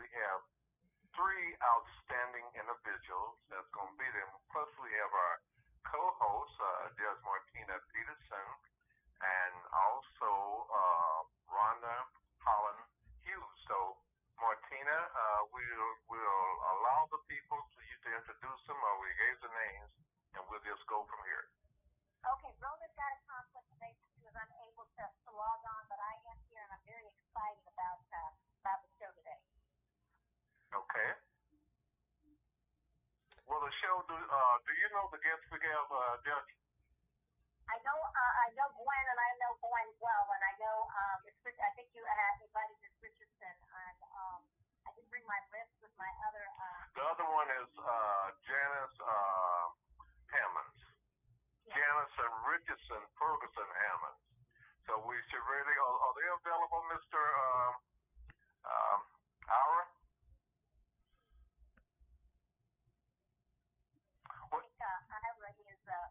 we have three outstanding individuals that's going to be there. Plus, we have our co-host, Des Martina Peterson, and also Rhonda Holland Hughes. So, Martina, we'll allow the people for you to introduce them, or we gave the names, and we'll just go from here. Okay, Rhoda's got a conflict today. She was unable to log on, but I am here, and I'm very excited about the show today. Okay. Well, the show. Do you know the guests we have, Judge? I know Gwen, and I know Gwen well, and I know I think you had invited Miss Richardson, and I did bring my list with my other. The other one is Janice Hammonds. Yeah. Janice and Richardson Ferguson Hammonds. So we should really. Are they available, Mr. Aura? Ira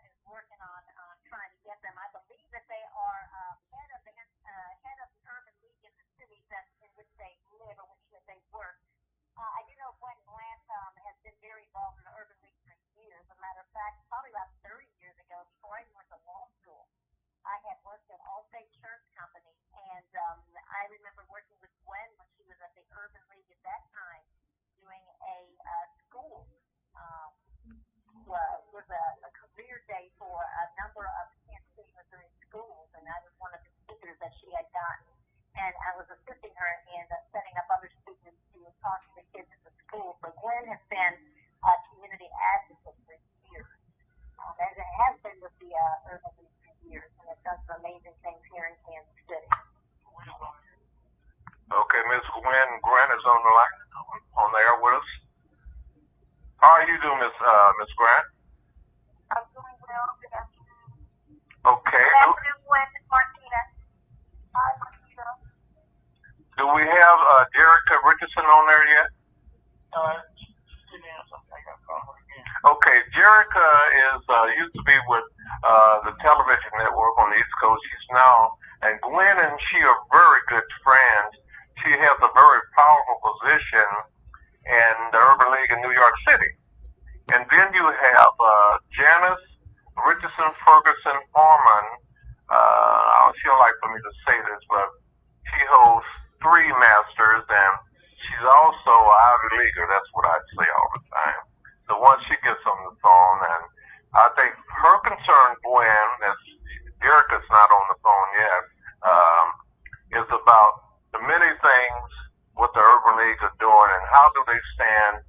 is working on trying to get them. I believe that they are head of the urban league in the cities in which they live or which they work. I do know Gwen Grant has been very involved in the urban league for years. As a matter of fact, probably about 30 years ago, before I even went to law school, I had worked at Allstate Insurance Company, and I remember working with Gwen when she was at the urban league at that time, doing a school. Was a career day for a number of Kansas City, Missouri schools, and I was one of the speakers that she had gotten. And I was assisting her in setting up other students who were talking to kids at the school. So Gwen has been a community advocate for years, and it has been with the Urban League for years, and it's done some amazing things here in Kansas City. Okay, Miss Gwen Grant is on the line, on the air with us. How are you doing, Miss Grant? I'm doing well. Good afternoon. Okay. Good afternoon, Gwen and Martina. Hi, Martina. Do we have Jerica Richardson on there yet? She didn't answer. I got to call her again. Okay, Jerica used to be with the television network on the East Coast. She's now, and Gwen and she are very good friends. She has a very powerful position in the Urban League in New York City. And then you have Janice Richardson Ferguson Foreman. She don't like for me to say this, but she holds 3 masters, and she's also an Ivy Leaguer. That's what I say all the time. So once she gets on the phone, and I think her concern, Gwen, as Jerica's not on the phone yet, is about the many things what the Urban League are doing and how do they stand,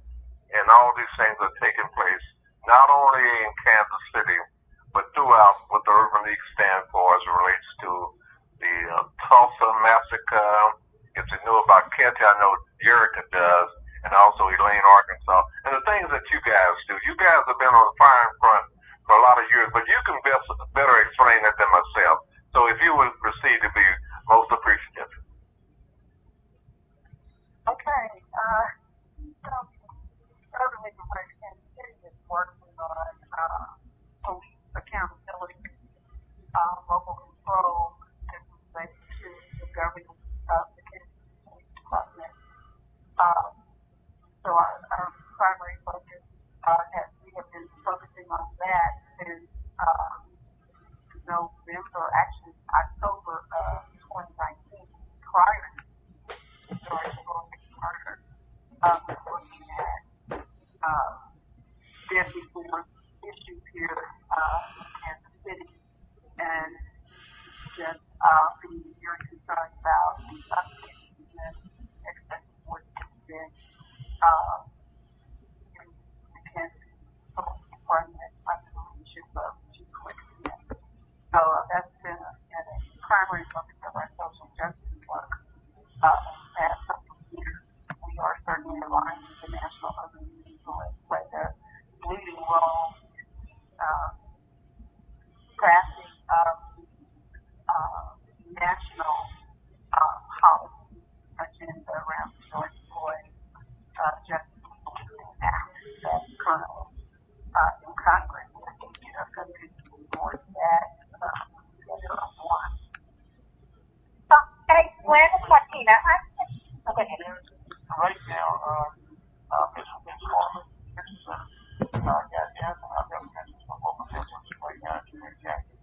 and all these things are taking place not only in Kansas City but throughout what the Urban League stand for as it relates to the Tulsa massacre. If you know about Kent, I know Jerica does, and also Elaine, Arkansas, and the things that you guys do. You guys have been on the firing front for a lot of years, but you can better explain it than myself. So if you would proceed to be most appreciative. Okay. So, Urban League of Kansas City is working on police accountability, local control, as it relates to the governance of the Kansas City Police Department. So our primary focus we have been focusing on that since November, actually October of 2019, prior to murder. Looking at deadly force issues here in Kansas City, and just being very concerned about the uptick in excessive force that's been in the Kansas Police Department under the leadership of Chief Quincy. So that's been a primary focus of our social justice work past couple of years. We are certainly aligned with the National Urban League, who has played a leading role in crafting of the national policy agenda around George Floyd justice right now, Richardson Coleman, Richardson, there's some representatives from local officials right now in the county.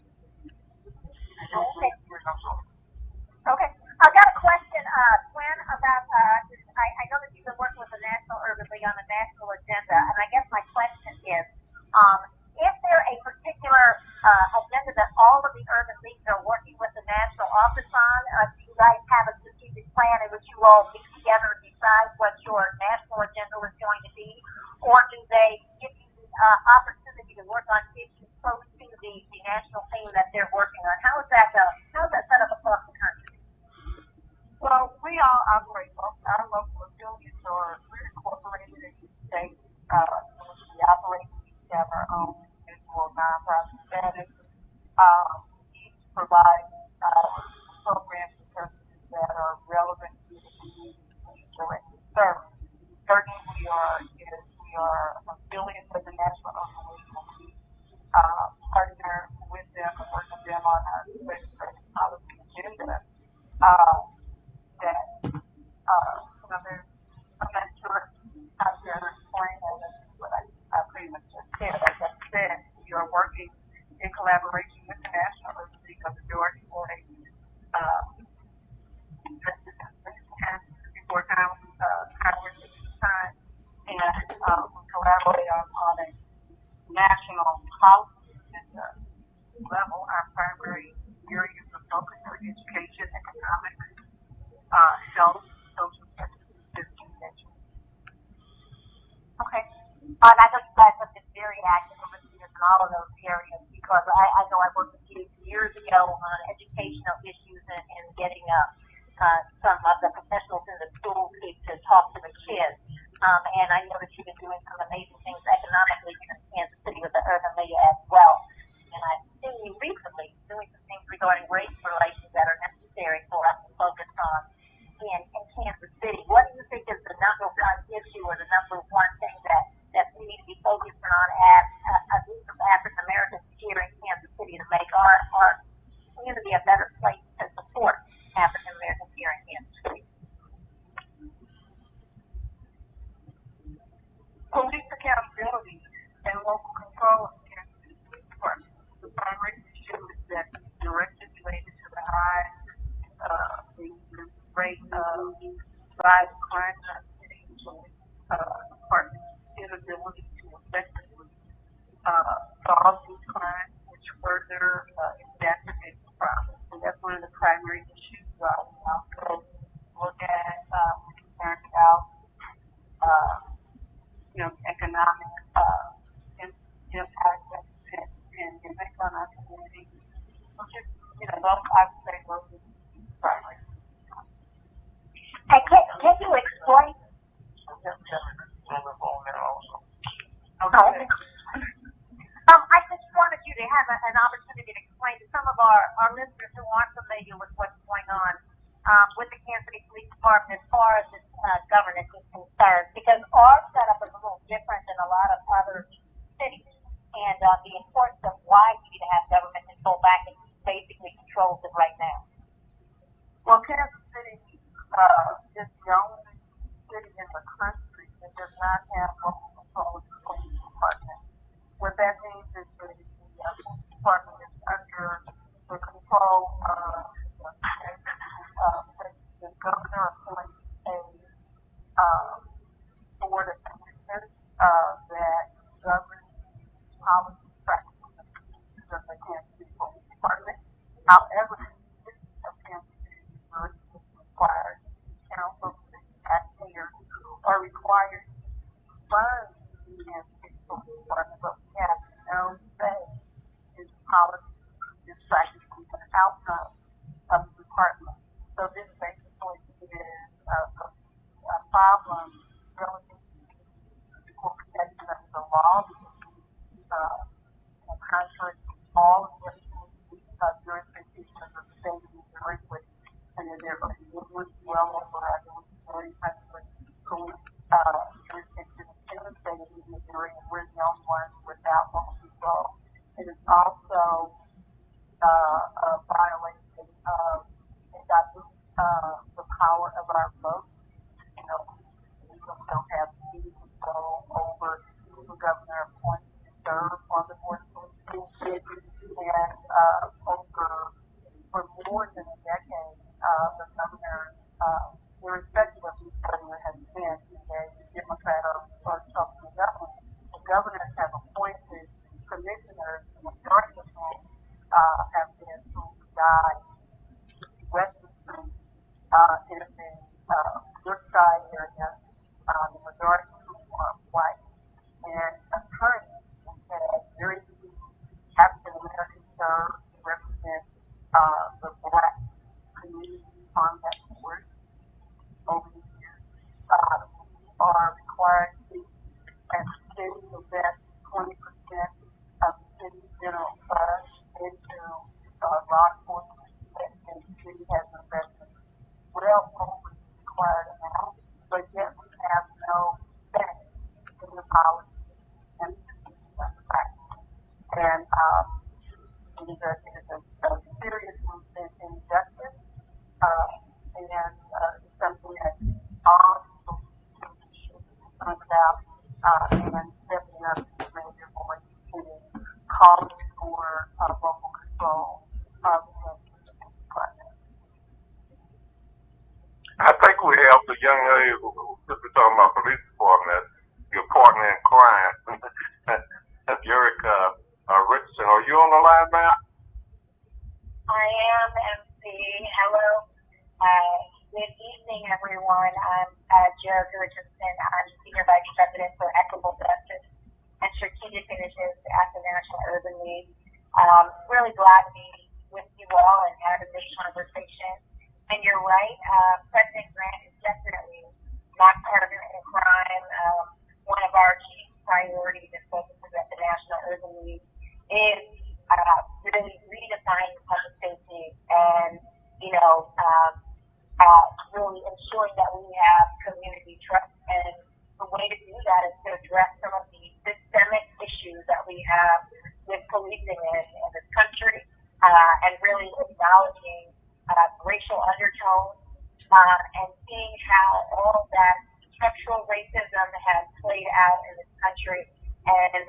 Okay. Okay. I got a question, Gwen, about, I know that you've been working with the National Urban League on the national agenda, and I guess my question is there a particular agenda that all of the urban leagues are working with the national office on? Do you guys have a strategic plan in which you all get together and decide what your national agenda is going to be? Or do they give you the opportunity to work on issues close to the national theme that they're working on? How is that set up across the country? Well, we all operate, our local affiliates are we're incorporated in the state. We operate, we have our own individual nonprofit status. We provide programs and services that are relevant to the community we directly serve. Certainly, we are affiliates of the National Urban League, and we partner with them and work with them on our legislative policy agenda. I'm not sure how to explain that. What I pretty much just said. As I said, we are working in collaboration with the National Urban League of the Georgia Board. Before Congress at this time, and we collaborate on a national policy agenda level. Our primary areas of focus are education, economics, health, social services, education. Okay. And I know you guys have been very active over the years in all of those areas because I know I worked with you years ago on educational issues and getting some of the professionals in the schools to talk to the kids. And I know that you've been doing some amazing things economically in Kansas City with the Urban League as well. And I've seen you recently doing some things regarding race relations that are necessary for us to focus on in Kansas City. What do you think is the number one issue or the number one thing that we need to be focusing on as a group of African Americans here in Kansas City to make our community a better place to support African Americans here in Kansas City? Police accountability and local control of the Kansas City Police Department. The primary issue is that directly related to the high rate of violent crime in our city. Police department's inability to effectively solve these crimes, which further exacerbates the problem. So that's one of the primary issues. We also look at concerned about economic impact of the pandemic on our community, which is, those I would say those are the primary. And can you explain? Okay. I just wanted you to have an opportunity to explain to some of our listeners who aren't familiar with what's going on with the Kansas City Police Department as far as its governance is concerned, because our setup is a little different than a lot of other cities, and the importance of why we need to have government control back and basically controls it right now. Well, Kansas City is the only city in the country that does not have local control of the police department. What that means is that the police department is under the control of the governor appoints a board of commissioners that govern policy practices of the Kansas City Police Department. However, the city of Kansas City is required, council, taxpayers are required to fund the Kansas City Police Department, but we have no say in policy and practices and outcomes of the department. So this basically is a problem relative to equal protection of the law, contrary to all of the jurisdictions of the state of Missouri, and there are well over 300 police jurisdictions in the state of Missouri, and we're the only ones without local control. It is also a violation of the power of our vote. and the Democrat or Republican government, the governors have appointed commissioners, the majority of whom have been from the guide Western Street in the Brookside area, the majority of whom are white, and currently we have very few African American served to represent the black community on that board over the years. We are required to, as a city, invest 20% of the city's general fund into law enforcement, and the city has invested well over the required amount, but yet we have no say in the policy and the practice. And it is a serious injustice, and it's something that all people should be concerned about, and stepping up to raise their voice and calling for local control of the process. I think we have the young lady who we're talking about police department, your partner in crime, Jerica Richardson. Are you on the line, ma'am? I am, MC. Hello. Good evening, everyone. I'm Jerica Richardson. I'm Senior Vice President for Equitable Justice and Strategic Initiatives at the National Urban League. Really glad to be with you all and having this conversation. And you're right, President Grant is definitely my partner in crime. One of our key priorities and focuses at the National Urban League is really redefining public safety and, really ensuring that we have community trust. And the way to do that is to address some of the systemic issues that we have with policing in this country, and really acknowledging racial undertones, and seeing how all that structural racism has played out in this country. And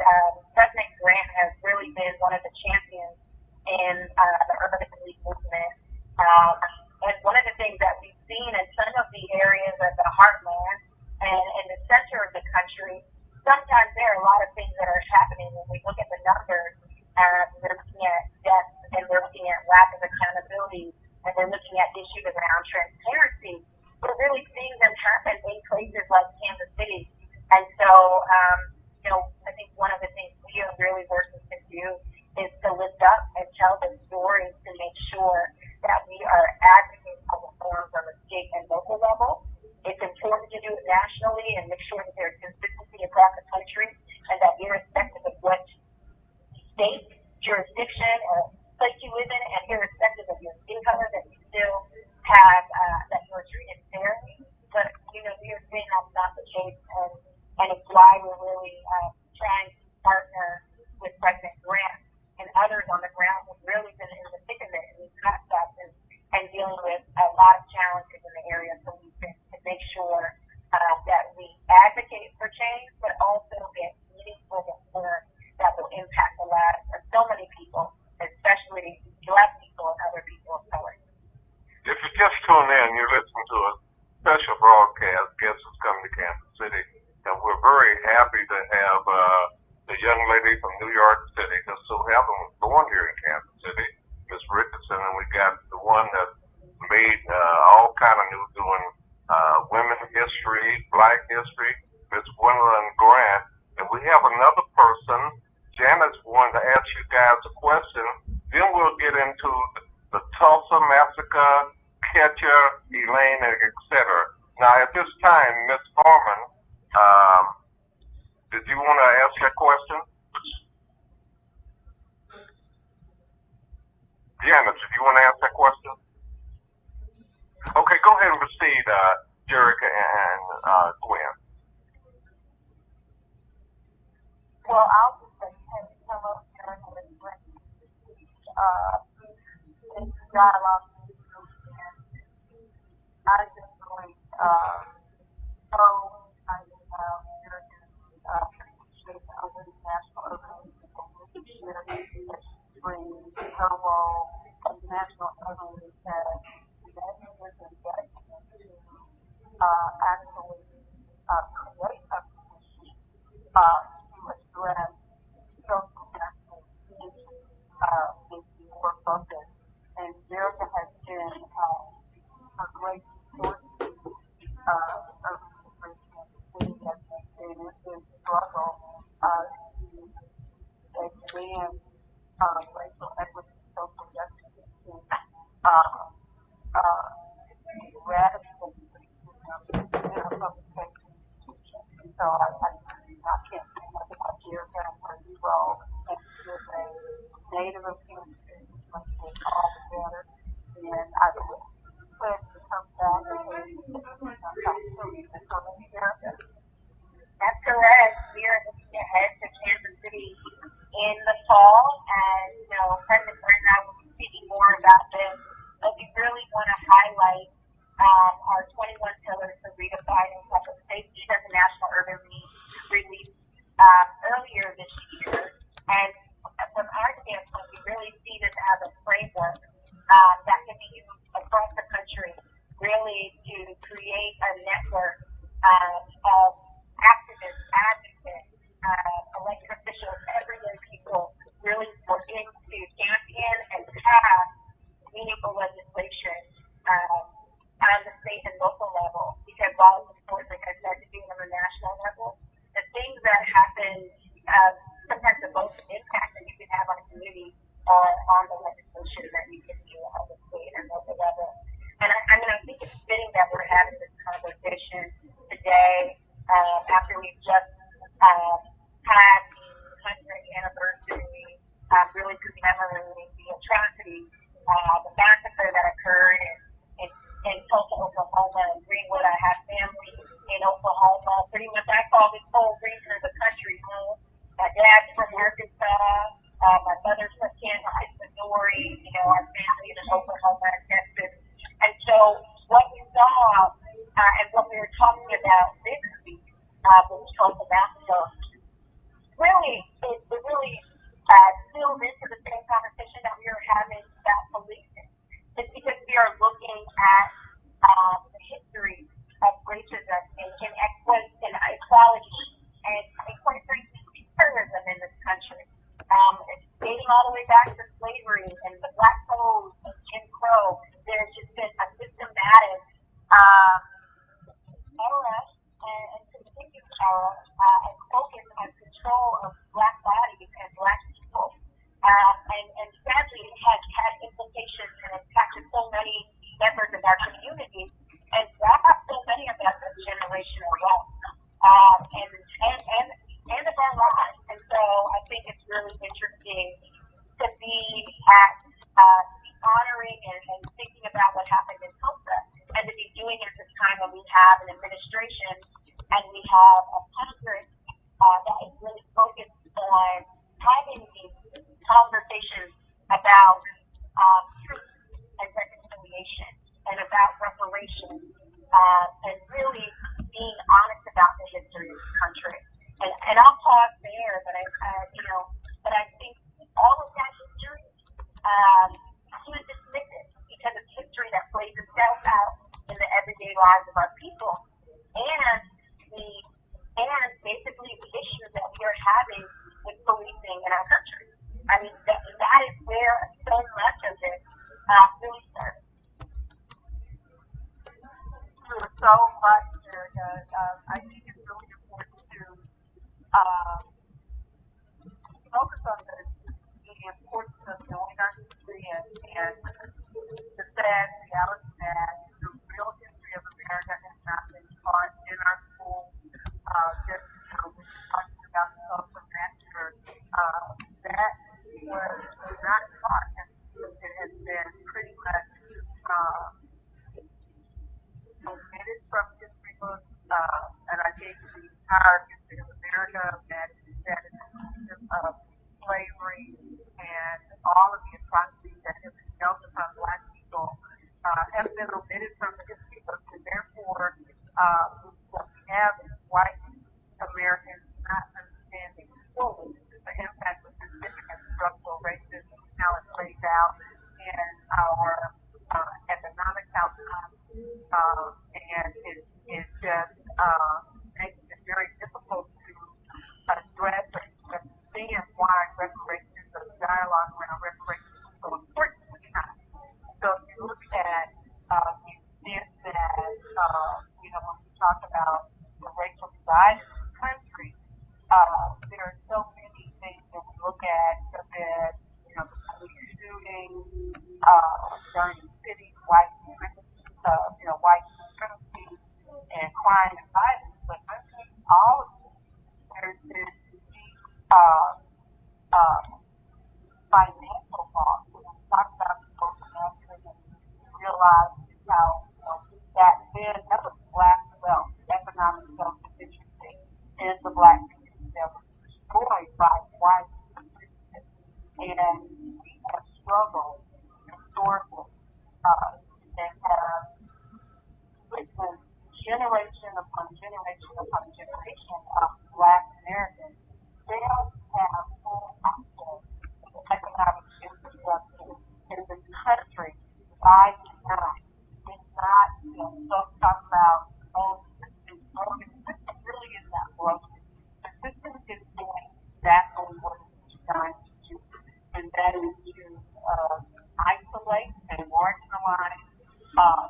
President Grant has really been one of the champions in the urban elite movement. And one of the things that we've seen in some of the areas of the heartland and in the center of the country, sometimes there are a lot of things that are happening when we look at the numbers. We're looking at deaths, and we're looking at lack of accountability, and we're looking at issues around transparency. We're really seeing them happen in places like Kansas City. And so, I think one of the things we are really working to do is to lift up and tell the stories to make sure that we are advocating for reforms on the state and local level. It's important to do it nationally and make sure that there's consistency across the country, and that irrespective of what state, jurisdiction, or place you live in, and irrespective of your skin color, that you still have, that you are treated fairly. But, we are seeing that's not the case, and it's why we're really trying to partner with President Grant and others on the ground who've really been in the thick of it in these concepts and dealing with a lot of challenges in the area of policing to make sure that we advocate for change, but also get meaningful reform that will impact the lives of so many people, especially Black people and other people of color. If you just tune in, you're listening to a special broadcast, Guests is coming to Kansas City, and we're very happy to have the young lady from New York City, just so happened was born here in Kansas City, Miss Richardson, and we got the one that made all kind of news doing women's history, Black history, Miss Gwendolyn Grant, and we have another person. Janet's going to ask you guys a question. Then we'll get into the Tulsa massacre, Ketcher, Elaine, etc. Now, at this time, Miss Harmon, did you want to ask that question? Janet, did you want to ask that question? Okay, go ahead and proceed, Jerica and Gwen. Well, I'll just say hello, Jerica, and Gwen. In dialogue, I just really so excited about Jerica's appreciation of the National Urban League and this year that she brings her role as National Urban League has. That is a dedication to actually So I can't say much about Georgia where you roll. And she is a native of Kansas City, when she was all together. And I would pledge to come back and come to America. That's correct. We are looking ahead to Kansas City in the fall, and President Byrne and I will be speaking more about this. But we really want to highlight our 21 pillars for redefining public safety that the National Urban League released earlier this year. And from our standpoint, we really see this as a framework that can be used across the country, really to create a network of activists, advocates, elected officials, everyday people really working to champion and pass meaningful legislation on the state and local level. Because while it's important, like I said, to be on a national level, the things that happen sometimes the most impact that you can have on a community are on the legislation that you can do on the state and local level. And I think it's fitting that we're having this conversation today after we've just had the 100th anniversary, really commemorating the atrocity, the massacre that occurred in Tulsa, Oklahoma, and Greenwood. I have family in Oklahoma. Pretty much, I call this whole region of the country home. My dad's from Arkansas. My mother's from Kansas, Missouri. Our family is in Oklahoma and Texas. And so what we saw and what we were talking about this week with Tulsa Massacre it really spilled into the same conversation that we were having about policing. It's because we are looking at the history of racism and equality and quite frankly terrorism in this country. It's dating all the way back to slavery and the Black Codes and Jim Crow. There's just been a systematic era and continued era and focus on control of Black bodies and Black people. And sadly, it has had implications and impacted so many members of our community and brought so many of us a generational wealth and of our lives. And so I think it's really interesting to be at honoring and thinking about what happened in Tulsa, and to be doing it at this time when we have an administration and we have a Congress that is really focused on having these conversations about truth and reconciliation and about reparations and really being honest about the history of the country. And I'll pause there, but I think all of that history can't dismiss it because it's history that plays itself out in the everyday lives of our people and basically the issues that we are having with policing in our country. I mean, that is where so much of this really starts. So much, Erica. I think it's really important to focus on the importance of knowing our history and the sad reality that the real history of America has not been taught in our schools. Just, when you're talking about the Tulsa Massacre, that was not taught. It has been pretty much omitted from history books, and I think the entire history of America that is inclusive of slavery and all of the atrocities that have been dealt upon Black people have been omitted from the history books, and therefore what we have is white Americans not understanding fully the impact of systemic and structural racism and how it plays out in our economic outcomes, and it just makes it very difficult the black community that was destroyed by white people. And we have struggled historically and have witnessed generation upon generation upon generation of black Americans fail to have full access to the economic infrastructure in this country by design. It's not, folks talk about, oh, it's broken. It really is not broken. The system is doing exactly what it's designed to do, and that is to isolate and marginalize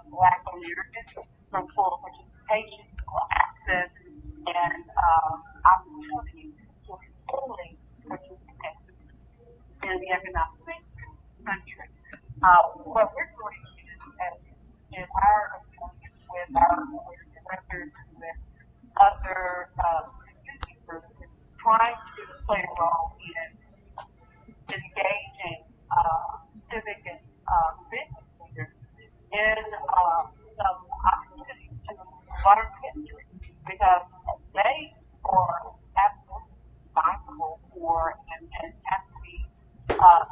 black Americans from full participation, full access, and opportunity to fully participate in the economic mainstream of the country. What we're doing is our approach with our directors and with other community groups is trying to play a role in engaging civic and business leaders in some opportunities to learn history, because they are absolutely responsible for and have to be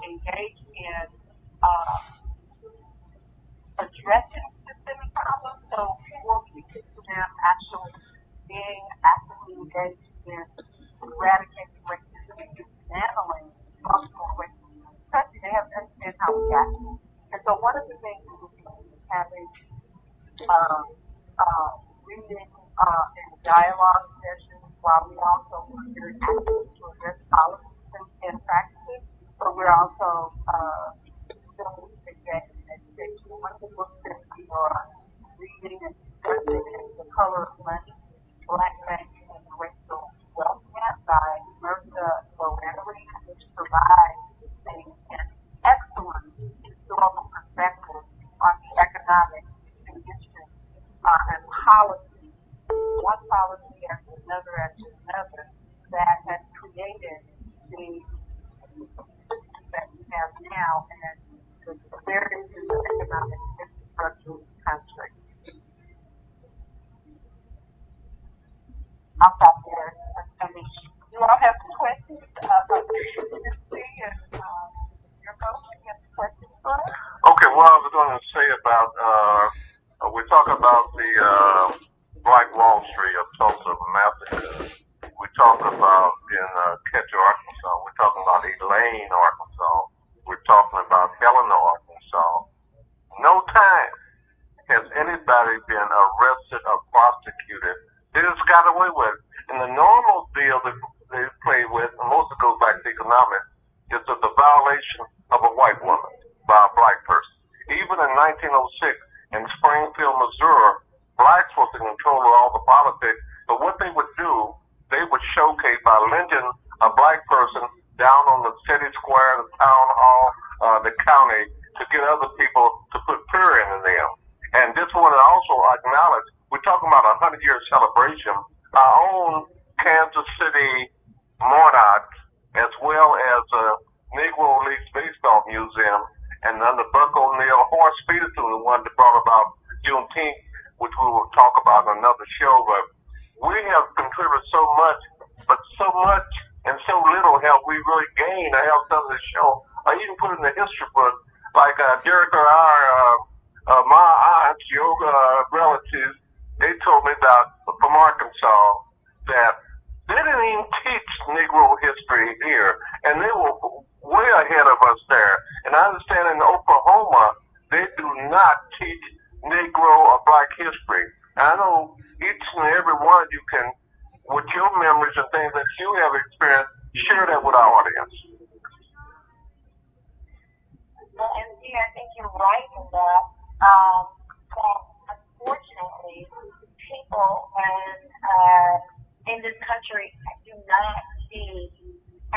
engaged in addressing systemic problems. So we'll keep them actually being actively engaged in eradicating racism and dismantling structural racism in this country. They have to understand how we got here. And so one of the things that we're doing is having reading and dialogue sessions, while we also work very actively to address policies and practices, but we're also still engaged in education. One of the books that we are reading and discussing is The Color of Money, Black Banking and the Racial Wealth Gap by Mirza Lowery, which provides an excellent historical perspective on the economic conditions and policy, one policy after another, that has created the system that we have now and the disparities in the economic infrastructure of the country. I'll stop there. I mean, you all have some questions about the and your folks have some questions for us? Okay, what I was going to say about, we talk about the Black Wall Street of Tulsa massacre. We talk about in Ketcher, Arkansas. We're talking about Elaine, Arkansas. We're talking about Helena, Arkansas. No time has anybody been arrested or prosecuted. They just got away with it. And the normal deal that they play with, and most of it goes back to economics, is that the violation of a white woman by a black person. Even in 1906 in Springfield, Missouri, blacks were in control of all the politics, but what they would do, they would showcase by lynching a black person down on the city square, the town hall, the county, to get other people to put fear in them. And this one also acknowledged, we're talking about a 100-year celebration, our own Kansas City Monarchs, as well as Negro Leagues Baseball Museum, and under Buck O'Neill, Horace Peterson, the one that brought about Juneteenth, which we will talk about in another show. But we have contributed so much, but so much and so little have we really gained. I have done the show. I even put in the history book, like Derek or my aunts, yoga relatives, they told me that from Arkansas that they didn't even teach Negro history here, and they were way ahead of us there. And I understand in Oklahoma, they do not teach Negro or black history. And I know each and every one of you can, with your memories and things that you have experienced, share that with our audience. Well, and yeah, I think you're right in that. That unfortunately, people in this country do not see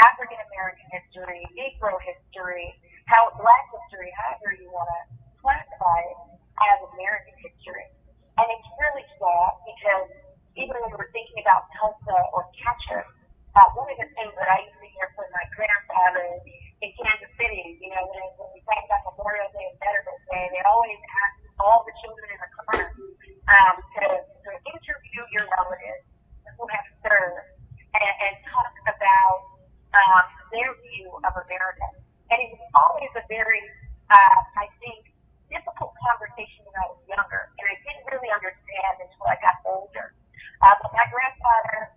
African American history, Negro history, Black history, however you want to classify it, as American history. And it's really sad because even when we're thinking about Tulsa or Ketcher, one of the things that I used to hear from my grandfather in Kansas City, when we talk about Memorial Day and Veterans Day, they always ask all the children in the class to interview your relatives who have served I think, difficult conversation when I was younger, and I didn't really understand until I got older. But my grandfather,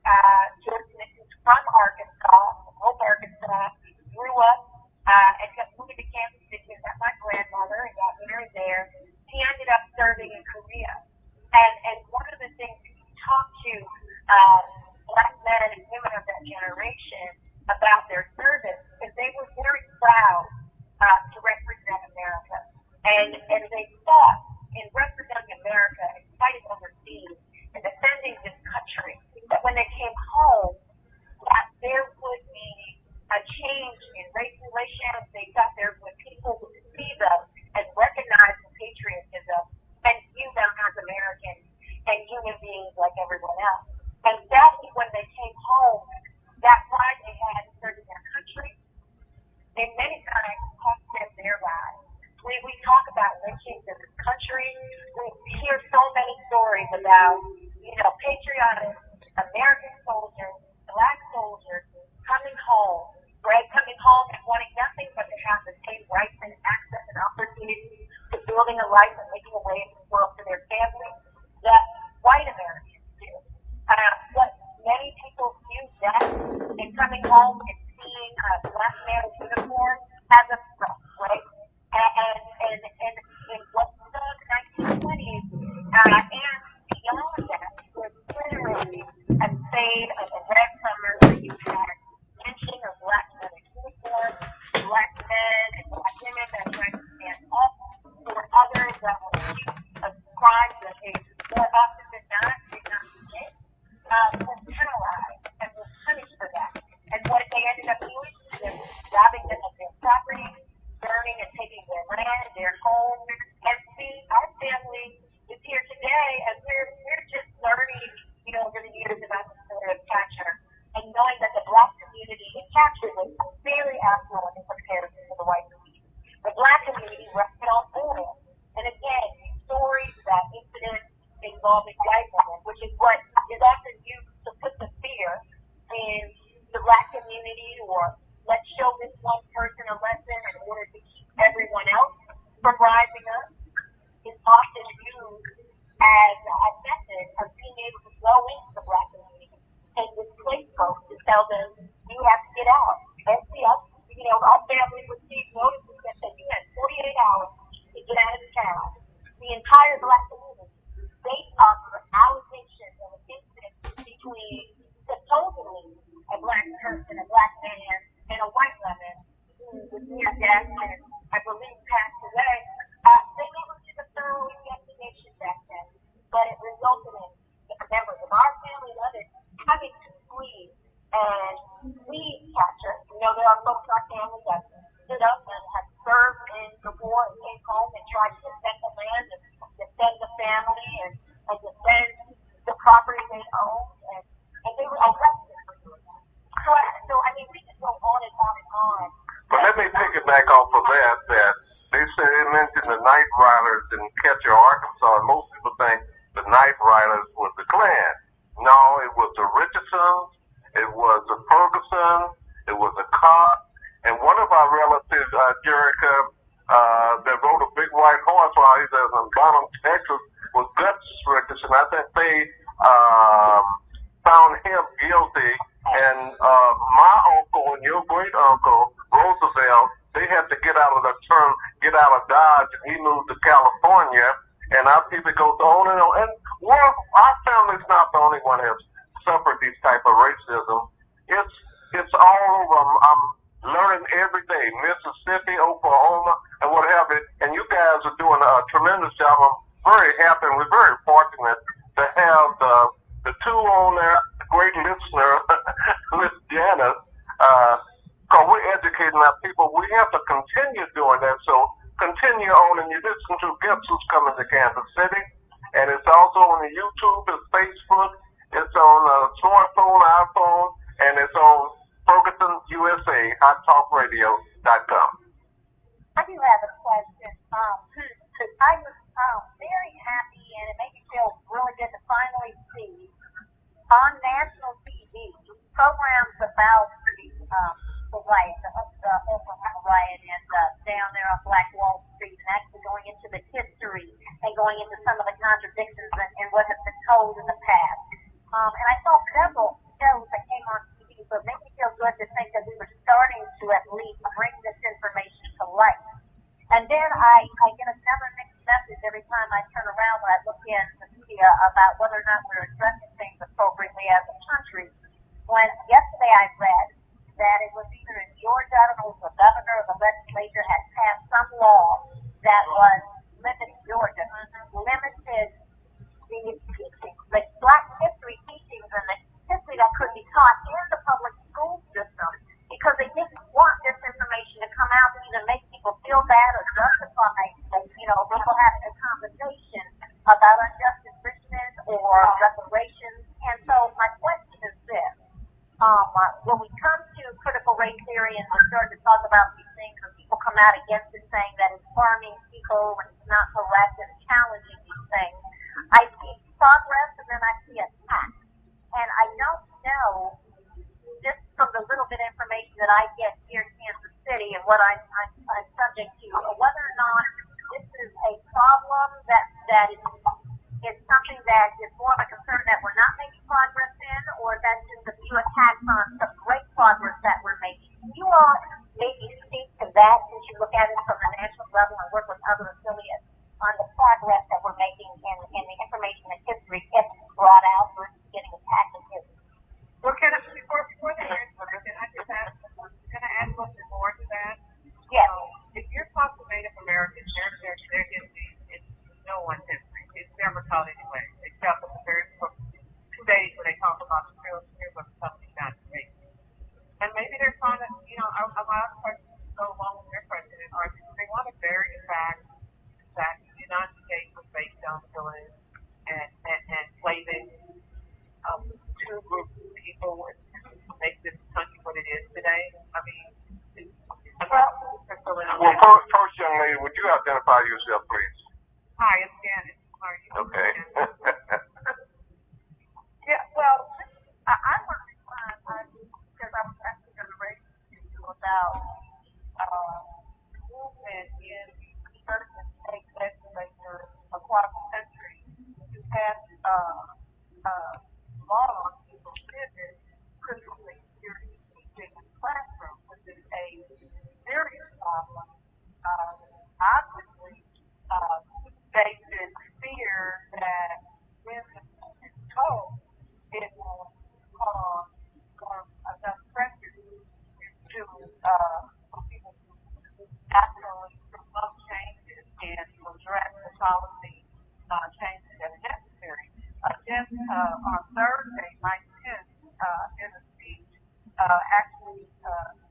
George Smith, is from Arkansas, Hope, Arkansas, grew up, ended up moving to Kansas City, and met my grandmother and got married there. He ended up serving in Korea. And one of the things that he talked to black men and women of that generation about their service is they were very proud to represent America. And they thought in representing America and fighting overseas and defending this country, that when they came home, that there would be a change in race relations. They thought there would people would see them and recognize the patriotism and view them as Americans and human beings like everyone else. And sadly, when they came home, that pride they had in serving their country, and many times cost them their lives. We talk about lynchings in this country. We hear so many stories about, patriotic American soldiers, black soldiers coming home, right? Coming home and wanting nothing but to have the same rights and access and opportunities to building a life and making a way in the world for their families that white Americans do. But many people view death and coming home and seeing a black man in uniform as a threat, right? And what was the 1920s and beyond that was literally a fade of the red summer where you had lynching of black men in uniform, black men and black women that tried to stand up for others that were accused of crimes that they more often than not did not commit, was penalized and was punished for that. And what they ended up doing is robbing them of their property, burning and taking their land, their home. And see, our family is here today, and we're just learning, over the years about the story of capture, and knowing that the black community in capture was very affluent in comparison to the white community. The black community rested on oil. And again, these stories about incidents involving white women, which is what is often used to put the fear in the black community, or let's show this one person a lesson in order to keep everyone else from rising up, is often used as a method of being able to go into the black community and displace folks to tell them, you have to get out. And see, our family received notices that said you had 48 hours to get out of town. The entire black community, based off of allegations of an incident between supposedly a black person, a black man, and a white woman who was near death and I believe passed away. They never did a thorough investigation back then, but it resulted in members of our family and others having to flee and leave capture. There are folks in our family that stood up and have served in the war and came home and tried to defend the land and defend the family and defend the property they owned, and they were arrested for doing that. So we could go on and on and on. But let me take it back off of that they mentioned the Night Riders in Catcher, Arkansas, and most people think the Night Riders was the Klan. No, it was the Richardsons, it was the Ferguson, it was the Cox, and one of our relatives, Jerica, that rode a big white horse while he was in Bonham, Texas, was Guts Richardson. I think they found him guilty, and my uncle and your great uncle, Roosevelt, they had to get out of Dodge, and he moved to California, and our people goes on and on. And our family's not the only one that's suffered these type of racism. It's all over. I'm learning every day, Mississippi, Oklahoma, and what have you. And you guys are doing a tremendous job. I'm very happy, and we're very fortunate to have the two on there, great listener, Miss Janice, because we're educating our people. We have to continue doing that. So continue on, and you listen to Guests Who's Coming to Kansas City, and it's also on the YouTube, it's Facebook, it's on smartphone, iPhone, and it's on Ferguson USA, HotTalkRadio.com. I do have a question. I was very happy, and it made me feel really good to finally see on national TV programs about the riot, the Oklahoma riot, and down there on Black Wall histories and actually going into the history and going into some of the contradictions and what has been told in the past. And I saw several shows that came on TV, so it made me feel good to think that we were starting to at least bring this information to light. And then I get another mixed message every time I turn around when I look in the media about whether or not we're addressing things appropriately as a country. When yesterday I read that it was either in Georgia, I don't know if the governor or the legislature had passed some law that was limited Georgia, limited the teaching, the Black history teachings and the history that could be taught in the public school system because they didn't want this information to come out to either make people feel bad or justify, people having a conversation about unjust enrichment or reparations. And so my question is this. When we come to critical race theory and we start to talk about these things and people come out against it saying that it's harming people and it's not correct and challenging these things, I see progress and then I see attack. And I don't know, just from the little bit of information that I get here in Kansas City and what I'm subject to, whether or not this is a problem that is something that is more of a concern that we're not making progress in, or that's just a few attacks on some great progress that we're making. Can you all maybe speak to that since you look at it from the national level and work with other affiliates on the progress that we're making in the information and history gets brought out versus getting attacked in history? Well, before the answer, can I just ask, can I add something more to that? Yes. If you're talking to Native Americans, their history is no one's history. It's never taught anyway, except for the very 2 days where they talk about the real history of something not great. And maybe they're trying to, a lot of questions go along with their question, they want to bury the fact that the United States was based on pillage and enslaving two groups of people to make this country what it is today. I mean, first, young lady, would you identify yourself, please? Hi, it's Janet. How are you? Okay. Yeah, well, I want to respond because I was actually going to raise the issue about movement in certain state legislatures across the country to pass law on people's business, critical race theory teaching in the classroom, which is a serious problem. Obviously, they should fear that when the teaching is told, it will cause enough pressure to for people to actually promote changes and to address the policy changes that are necessary. Just on Thursday, Mike Pence, in a speech, actually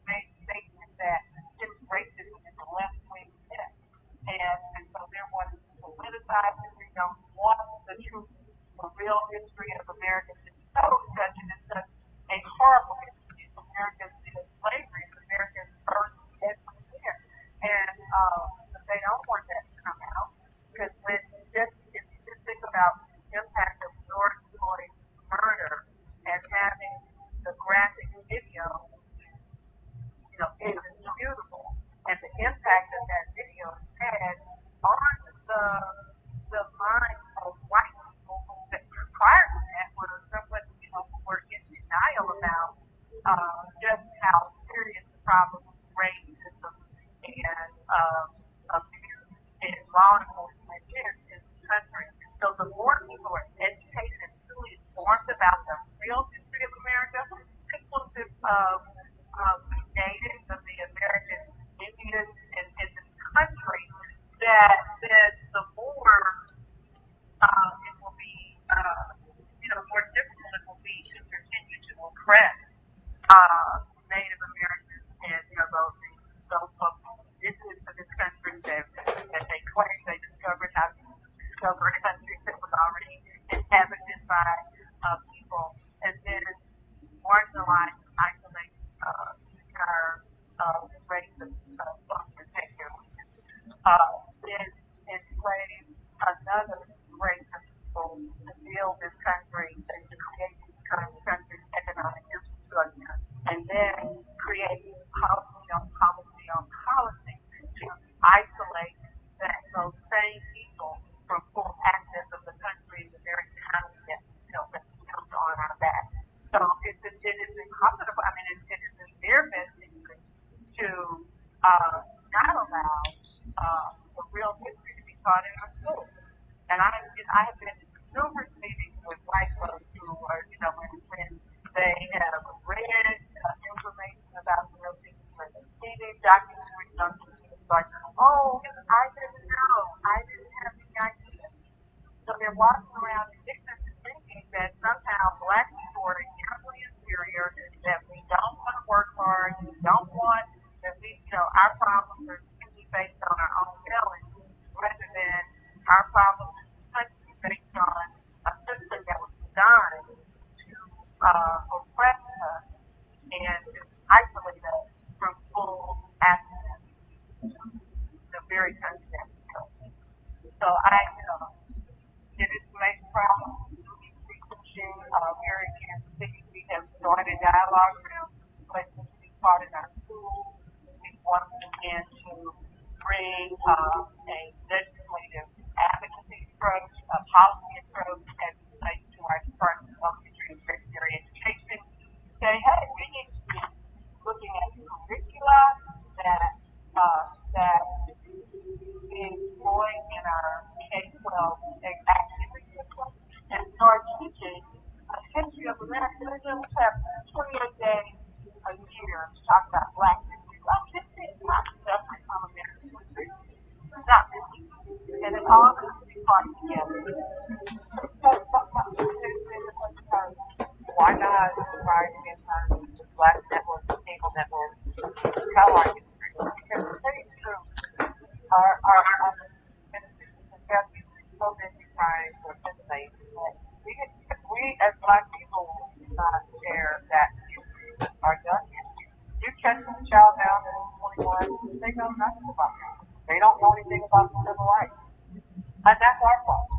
made a statement that this racism is a left-wing myth. And so they're wanting to politicize it. They don't want the truth, the real history of America to be told, such and it's such a horrible history. America's slavery is America's first deadly sin. And they don't want that to come out because if you just think about the impact of George Floyd's murder and having the graphic video, is indisputable. And the impact that that video had on the minds of white people that prior to that were somewhat, were in denial about just how serious the problem of racism and abuse and law enforcement is in this country. So the more people are educated and truly informed about the real history of America, inclusive of the natives of the American Indians in this country, that then the more it will be, more difficult it will be to continue to oppress Native Americans and those folks indigenous to this country that they claim they discovered how to discover a country that was already inhabited by people, and then marginalize and isolate entire race of folks in particular. Then enslave another race of people to build this country and to create this country's economic it is incumbent upon, it is in their best interest to not allow the real history to be taught in our schools. And I have been in numerous meetings with white folks who are, when they have read information about the real history, when they see these documentaries on TV, it's like, oh, I didn't know, I didn't have any idea. So they're walking around ignorant and thinking that somehow black people are inherently inferior, that we don't want to work hard, we don't want, that our problems are simply based on our own failings, rather than our problems are based on a system that was designed to oppress us and to isolate us from full access to the very country that we go. So it is to make problems researching here in Kansas City. We have started dialogue groups, but to be taught in our schools. We want to begin to bring a legislative advocacy approach, a policy approach, as it relates to our Department of Elementary and Secondary Education. Say, hey, we need to be looking at curricula that being employed in our K-12 activity system and start teaching a history of America. We have 28 days a year to talk about Black history. Black history is not separate from American history. It's not really. And it all has to be part together. Why not try to get the Black network, the cable network, tell our history? Because to tell you the truth, our so busy trying to assimilate that we as Black people do not share that history with our young history. You catch a child down at 21, they know nothing about that. They don't know anything about the civil rights. And that's our fault.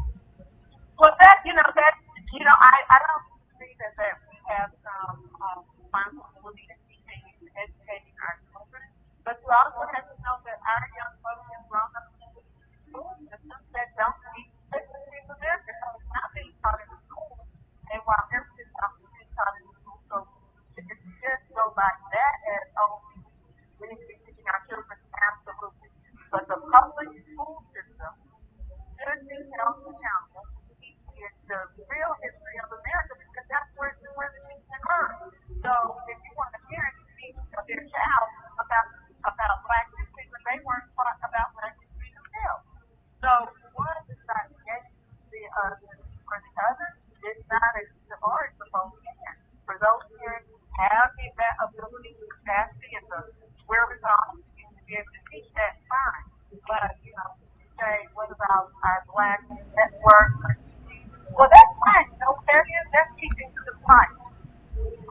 Well, I don't see that we have some responsibility in teaching and educating our children, but you also have to know that our young folks have grown up in school systems that don't teach history of America, so it's not being taught in the school. And while everything else is being taught in the school, so if you just go by that as, we need to be teaching our children, absolutely. But the public school system should be held accountable to teach kids the real history of America, because that's where the things occur. So if you want a parent to teach their child about Black history, when they weren't taught about Black history themselves. So one is not against for the other. It's not as hard for both parents. For those parents who have that ability, the capacity, and the wherewithal to be able to teach, that's fine. But say, what about our Black network? Well, that's fine. That's teaching to the client.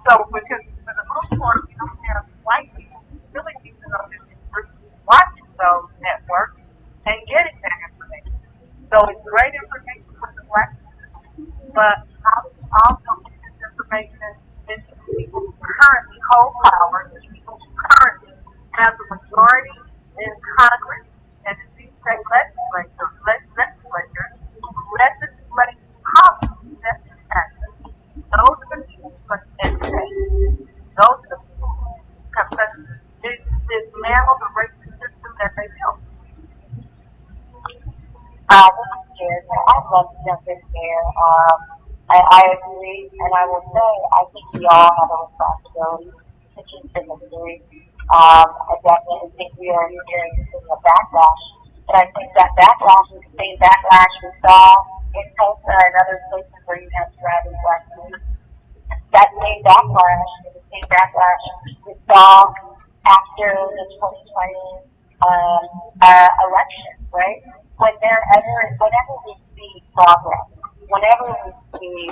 So, because for the most part, we don't have white people really teaching those watching those networks and getting that information. So it's great information for the Black people, but how do you also get this information into the people who currently hold power, the people who currently have the majority in Congress and the state legislatures who legislate policies that impact us? Those are the people who must educate. Those are the people who have dismantle the racist system that they built. This is Jared. I'd love to jump in here. I agree, and I will say I think we all have a responsibility to keep the history. I definitely think we are experiencing a backlash, and I think that backlash is the same backlash we saw in Tulsa and other places where you have thriving Black communities. That same backlash is the same backlash we saw after the 2020 election, right? Whenever we see progress, whenever we see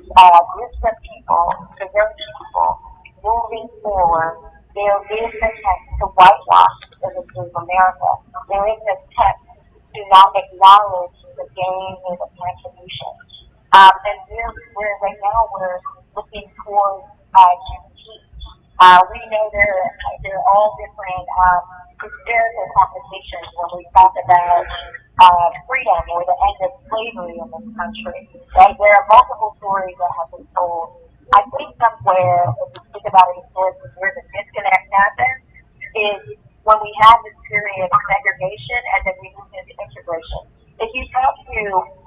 groups of people, diverse people, moving forward, there is an attempt to whitewash the history of America. There is an attempt to not acknowledge the gains or the contributions. And we're right now we're looking towards Juneteenth. We know there are all different historical conversations when we talk about freedom or the end of slavery in this country. Right? There are multiple stories that have been told I think somewhere, if you think about it, where the disconnect happens is when we have this period of segregation and then we move into integration. If you talk to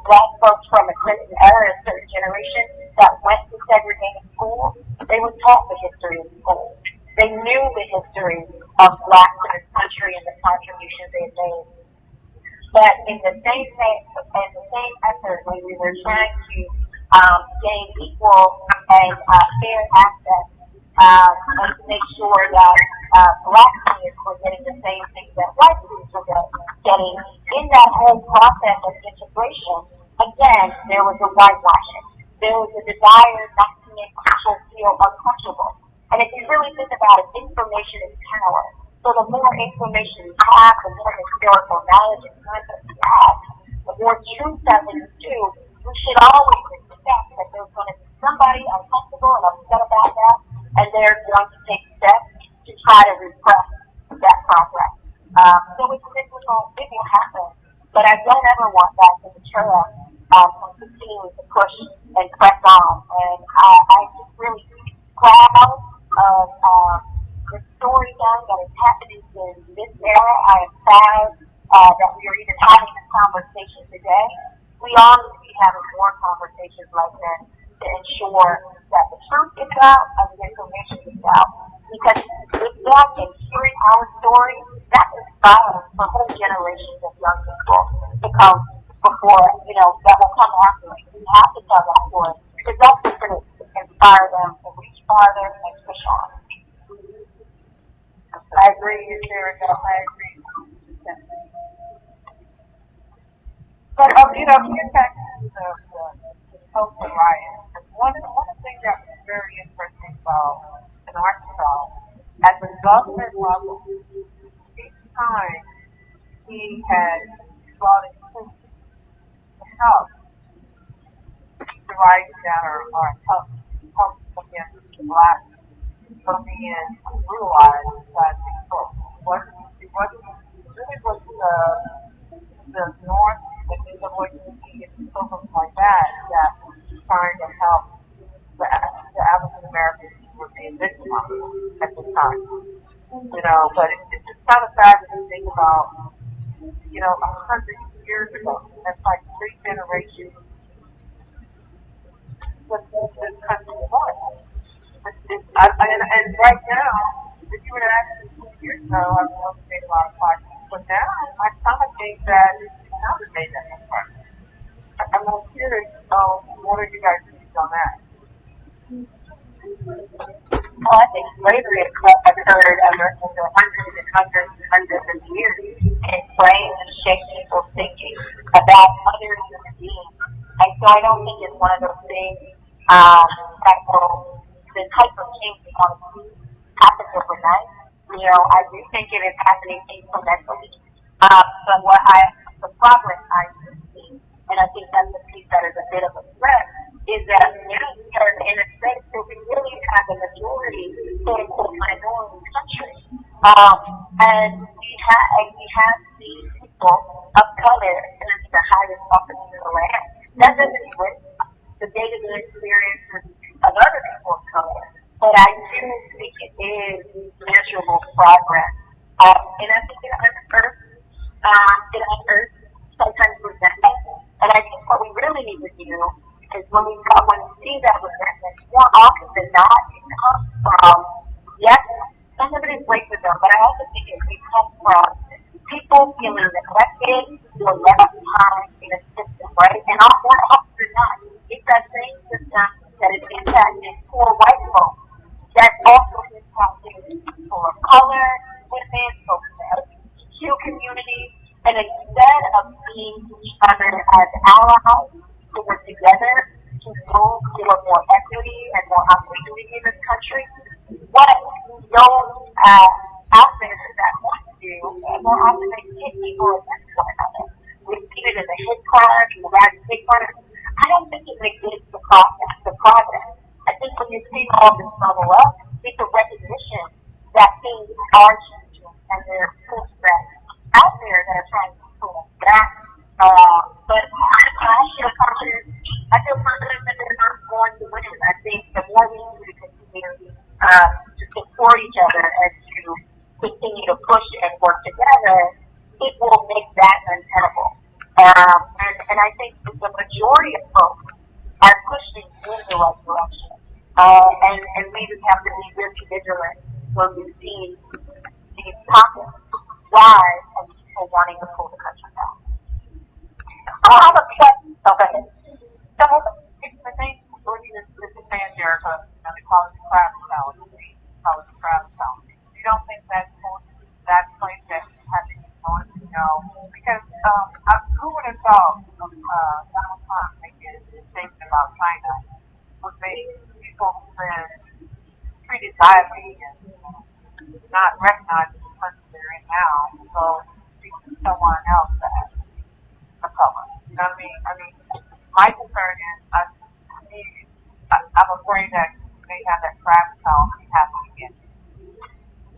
black folks from the Clinton era, a certain generation that went to segregated schools, they were taught the history of schools. They knew the history of blacks in this country and the contributions they made. But in the same effort, when we were trying to gain equal and fair access and to make sure that black students were getting the same things that white students were getting, in that whole process of integration, again, there was a whitewashing. There was a desire not to make people feel uncomfortable. And if you really think about it, information is power. So the more information you have, the more historical knowledge and content you have, the more truth that we do, we should always expect that there's going to be somebody uncomfortable and upset about that, and they're going to take steps to try to repress that progress. So it's difficult, it will happen, but I don't ever want that to deter us from continuing to push and press on. And I just really proud of the storytelling that is happening in this era. I am proud that we are even having this conversation today. We all need to be having more conversations like this to ensure that the truth gets out and the information gets out. Because with that and hearing our story, that inspires for whole generations of young people to come before, that will come after us. We have to tell that story because that's what's going to inspire them to reach farther and push on. I agree, Sarah. I agree. But getting back to the social riot, one of the things that was very interesting about in Arkansas, at the government level, each time he had brought in troops to help keep the riots down or help against the blacks from being brutalized by people. It really was the North and the NAACP and programs like that trying to help the African Americans who were being victimized at the time. But it's just kind of sad to think about, 100 years ago. That's like 3 generations what this country was. And right now, if you were to ask me 2 years ago, I would have made a lot of progress. But now, I kind of think that it's not made that much progress. I'm curious, what are you guys' views on that? Well, I think slavery occurred over hundreds and hundreds and hundreds of years, and it frames and shapes people's thinking about other human beings. And so I don't think it's one of those things that the type of change we want to see happens overnight. I do think it is happening incrementally. But the progress I see, and I think that's the piece that is a bit of a threat, is that now we are in a space where we really have a majority, quote unquote, minority country. And we have these people of color in the highest office in the land. That doesn't erase the day-to-day experiences of other people of color. But I do think it is measurable progress. And I think it unearths sometimes resentment. And I think what we really need to do is when we see that resentment, more often than not, it comes from, yes, some of it is racism, but I also think it comes from people feeling neglected or left behind in a system, right? And more often than not, it's that same system that is impacting poor white folks that's also impacting people of color, women, folks in the LGBTQ community, and instead of seeing each other as allies to work together to move toward more equity and more opportunity in this country, what those out there that want to do, more often they hit people against one another. We've seen it in the hate crimes, the rising hate crimes. I don't think it negates the progress. I think when you see all this bubble up, it's a recognition that things are changing and there are pushbacks out there that are trying to pull us back. But I feel confident that they're not going to win. I think the more we to support each other and to continue to push and work together, it will make that untenable. And I think that the majority of folks are pushing in the right direction. And we just have to be really vigilant when we see these pockets rise of people wanting to pull the country down. I have a question. Okay. So I think what you just saying, Jericho, they call it the crowd mentality. Call it the crowd mentality. You don't think that's that place that has to be going to know? Because who would have thought Donald Trump making a statement about China would make people who've been treated badly and not recognized as the person they're in now go speak to someone else that has a color. You know what I mean? My concern is, I'm afraid that they have that crash mentality happening again.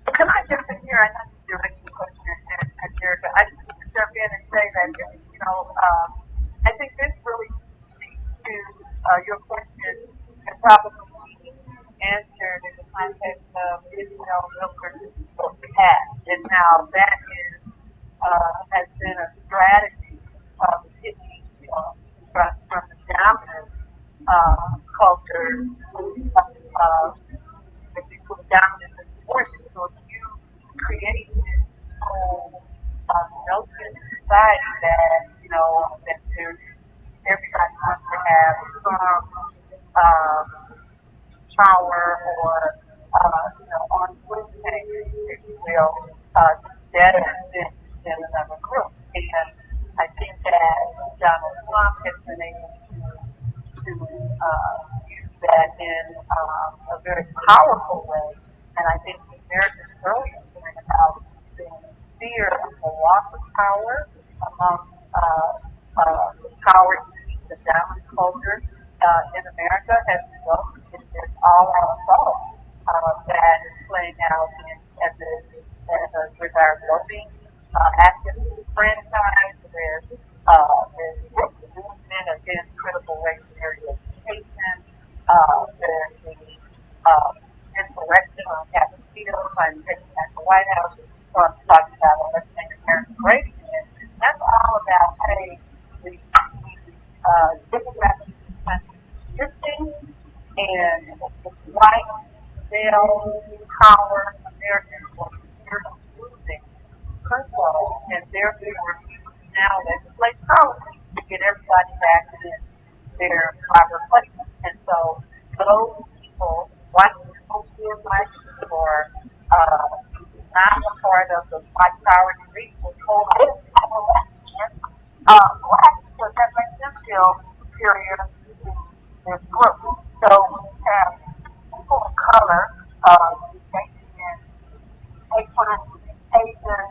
Can I jump in here? I know you're making a question and Jericho. I just want to jump in and say that, I think this really speaks to your question and probably answered in the context of Israel versus past and how that has been a strategy of shifting from the dominant culture to dominant forces. So if you create this whole notion in society that, that everybody wants to have some power or, on food tanks, if you will, better than another group. And I think that Donald Trump has been able to use that in a very powerful way. And I think the Americans earlier point about the fear of the loss of power among the power the dominant culture in America has resulted in this all-out assault that is playing out with our voting activist franchise. There's movement against critical race theory education. There's the insurrection on Capitol Hill trying to take back the White House. So I'm talking about eliminating American race. That's all about, hey, the demographic shifting and white male power Americans will fear of losing control, and therefore now legislate policy to get everybody back in their proper places. And so those people, white people, feel like or not a part of the white power elite, will hold black, so that makes them feel superior to this group. So we have people of color taking in hatred, Asian,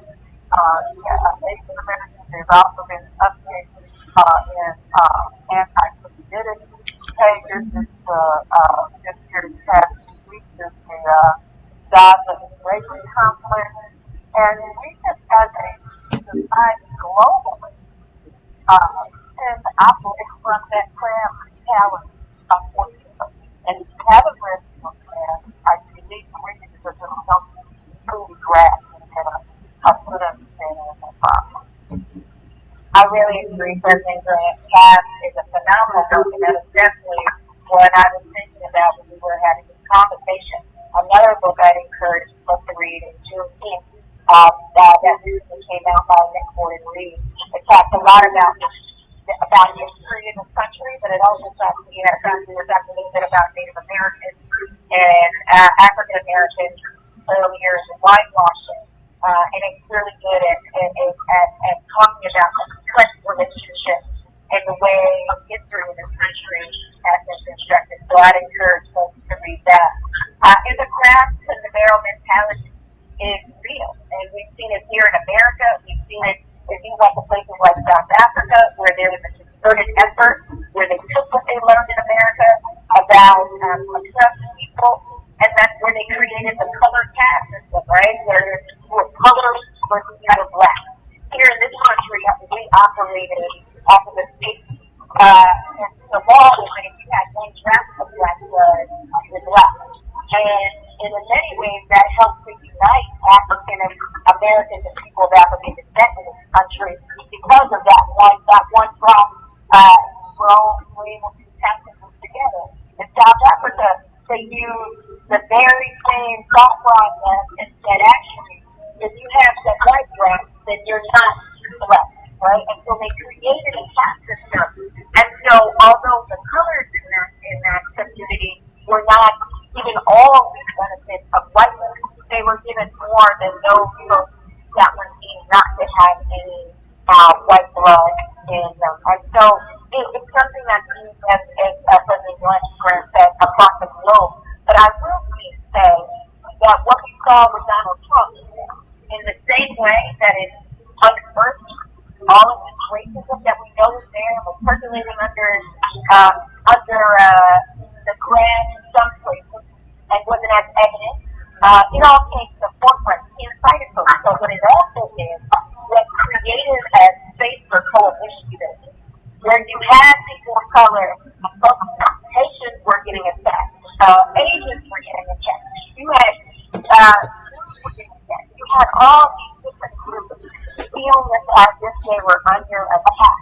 Asian Americans. There's also been an uptick in anti-Semitic behavior this year, this past 2 weeks, is the Gaza Israeli conflict. And we just, as a society globally, tend to operate from that crab mentality, unfortunately. And if you haven't read the book, I need to read it because it will help you truly grasp and get a good understanding of that problem. I really agree. President Cass is a phenomenal book, and that is definitely what I was thinking about when we were having this conversation. Another book I'd encourage folks to read is Juneteenth. That recently came out by Nick Gordon Reed. It talks a lot about history in this country, but it also talks, a little bit about Native Americans and African Americans earlier in whitewashing. And it's really good at talking about the complex relationship and the way history in this country has been constructed. So I'd encourage folks to read that. In the craft, the barrel mentality is real. And we've seen it here in America. We've seen it if you went to places like South Africa, where there was a concerted effort, where they took what they learned in America about oppressed people, and that's where they created the colored caste system, right? Where colors versus black. Here in this country, we operated off of the state and the law was that if you had one drop of black blood, you were black. And and in many ways that helps to unite African Americans and people of African descent in this country because of that one drop. We're able to tap things together. In South Africa, they use the very same thought process and said, actually, if you have that white dress, then you're not black, right? And so they created a caste system. And so, although the colors in that community were not given all the benefits of whiteness, they were given more than those folks that were deemed not to have any white blood in them. And so, it's something that's used as President Grant said, across the globe. But I will say that what we saw with Donald Trump, in the same way that it unearthed all of this racism that we know is there and was percolating under the Grand in some places and wasn't as evident, it all came to the forefront. He incited folks. So what it also did was created a space for coalition building, where you had people of color, Haitians were getting attacked, Asians were getting attacked. You had you had all these different groups feeling as if they were under attack.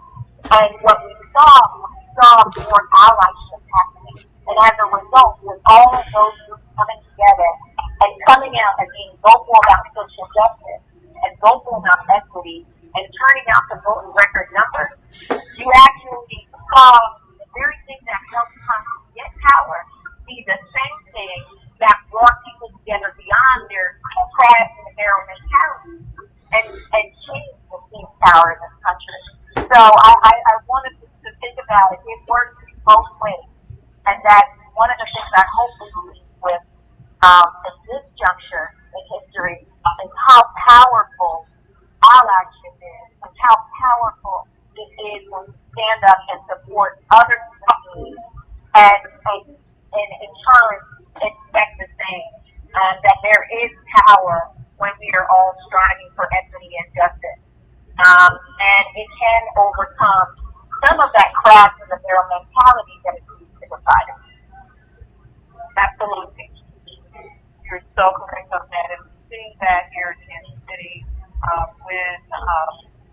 And what we saw more allyship happening. And as a result, with all of those groups coming together and coming out and being vocal about social justice and vocal about equity and turning out to vote in record numbers, you actually saw the very thing that helped Congress get power be the same thing that brought people together beyond their crabs and narrow mentality and change the team power in this country. So I wanted to think about it. It works both ways. And that one of the things I hope we leave with at this juncture in history is how powerful allyship is and how powerful it is when we stand up and support other communities and in turn expect the same. That there is power when we are all striving for equity and justice. And it can overcome some of that crash in the narrow mentality that is used to divide us. Absolutely. You're so correct on that. And we've seen that here in Kansas City when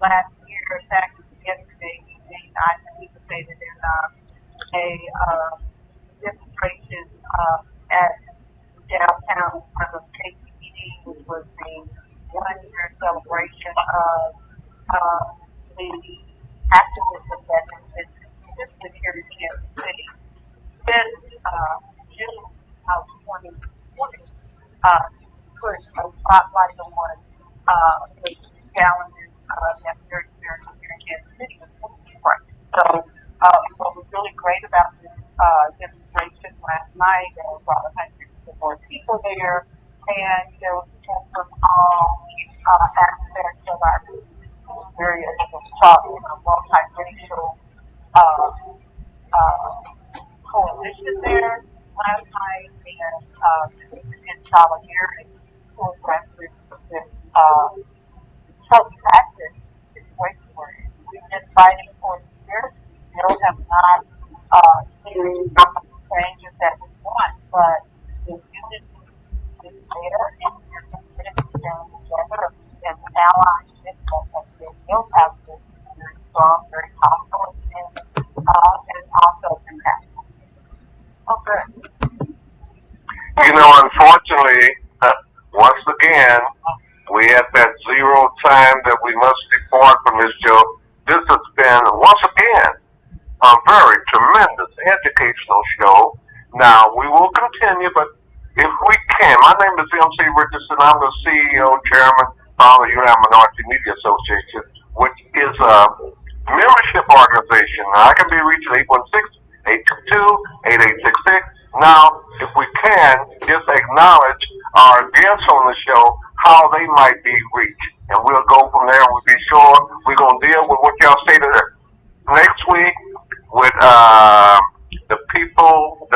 last year, in fact, yesterday evening, I participated in a demonstration at downtown in front of KCPD, which was the 1-year celebration of the activism that has been consistent here in Kansas City since June of 2020 to put a spotlight on the challenges that we're experiencing here in Kansas City with women's rights. So what was really great about this demonstration last night, there were about 100 more people there, and there was people from all aspects of our various multiracial coalition there last night, and in solidarity to address this protracted situation we're in. We've been fighting for years. We still have not seen the changes that we want, but the unity is there, and we're committed to stand together as allyship that has been built out of this very strong, very powerful, and also compassionate. Okay. Unfortunately, once again, we at that zero time that we must depart from this show. This has been, once again, a very tremendous educational show. Now, we will continue, but if we can, my name is MC Richardson. I'm the CEO, Chairman of the United Minority Media Association, which is a membership organization. Now, I can be reached at 816-822-8866. Now, if we can, just acknowledge our guests on the show, how they might be reached. And we'll go from there, and we'll be sure we're going to deal with what y'all stated next week with the people,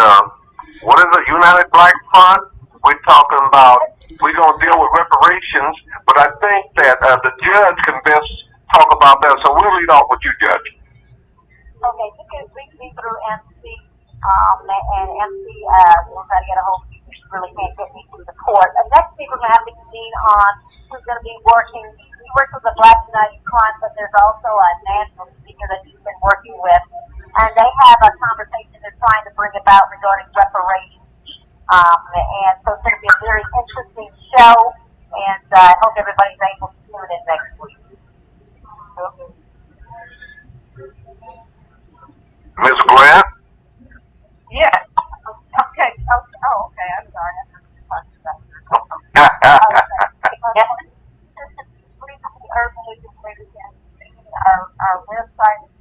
what is it, United Black Front? We're talking about, we're going to deal with reparations, but I think that the judge can best talk about that. So we'll lead off with you, Judge. Okay, you can reach me through MC, and MC, we'll try to get a hold of you really can't get me through the court. And next week we're going to have Dean on, who's going to be working. He works with the Black United Front, but there's also a national speaker that he's been working with. And they have a conversation they're trying to bring about regarding reparations. And so it's going to be a very interesting show, and I hope everybody's able to tune in next week. Ms. Grant? Yes. Okay. Oh, okay. I'm sorry. I have to talk about our website is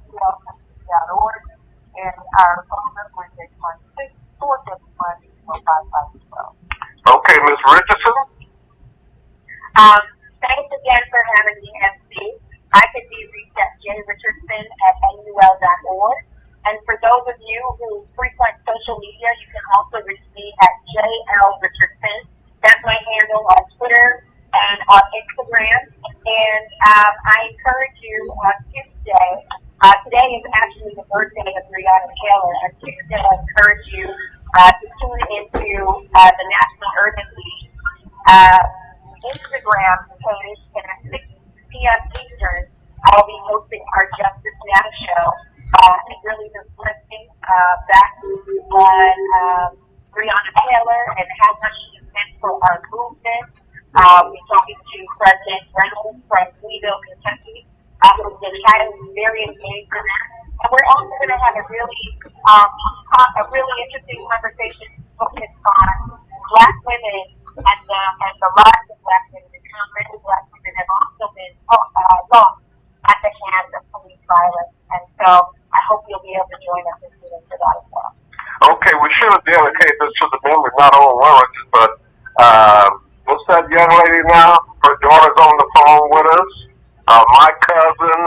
org, and our phone number is 816-471-5512. Okay, Ms. Richardson? Thanks again for having me, MC. I can be reached at jrichardson@AUL.org. And for those of you who frequent social media, you can also reach me at JLRichardson. That's my handle on Twitter and on Instagram. And I encourage you on Tuesday. Today is actually the birthday of Breonna Taylor. On Tuesday, I encourage you to tune into the National Urban League Instagram page, and at 6 p.m. Eastern, I'll be hosting our Justice Now show. And really reflecting back on Breonna Taylor and how much she meant for our movement. We're talking to President Reynolds from Louisville, Kentucky, who's been very engaged in that. And we're also going to have a really interesting conversation focused on Black women and the lives of Black women and how many Black women have also been lost at the hands of police violence. And so I hope you'll be able to join us and tune into that as well. Okay, we should have dedicated this to the memory, not only Lawrence, but what's that young lady now? Her daughter's on the phone with us. My cousin,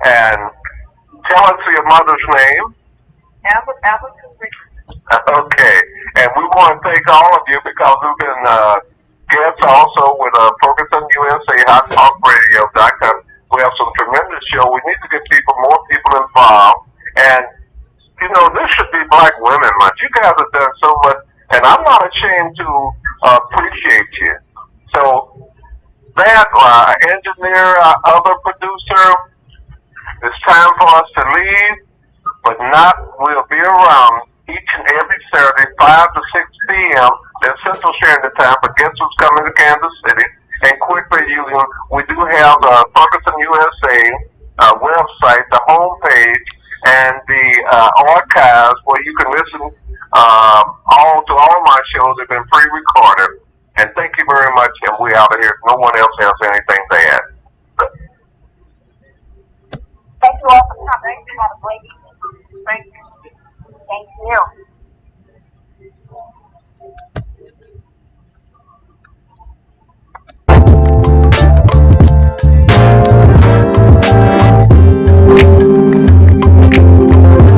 and tell us your mother's name. Albert Okay, and we want to thank all of you because we've been guests also with Ferguson USA Hot Talk Radio.com. We have some tremendous show. We need to get more people involved. And, you know, this should be Black Women Month. You guys have done so much, and I'm not ashamed to appreciate you. So that, engineer, other producer, it's time for us to leave, but we'll be around each and every Saturday, 5 to 6 p.m. That's Central Standard Time for Guess Who's Coming to Kansas City. And quickly, we do have the Ferguson USA website, the homepage, and the archives where you can listen to all my shows have been pre-recorded. And thank you very much, and we're out of here. No one else has anything to add. Thank you all for coming. Have a great evening. Thank you. Thank you.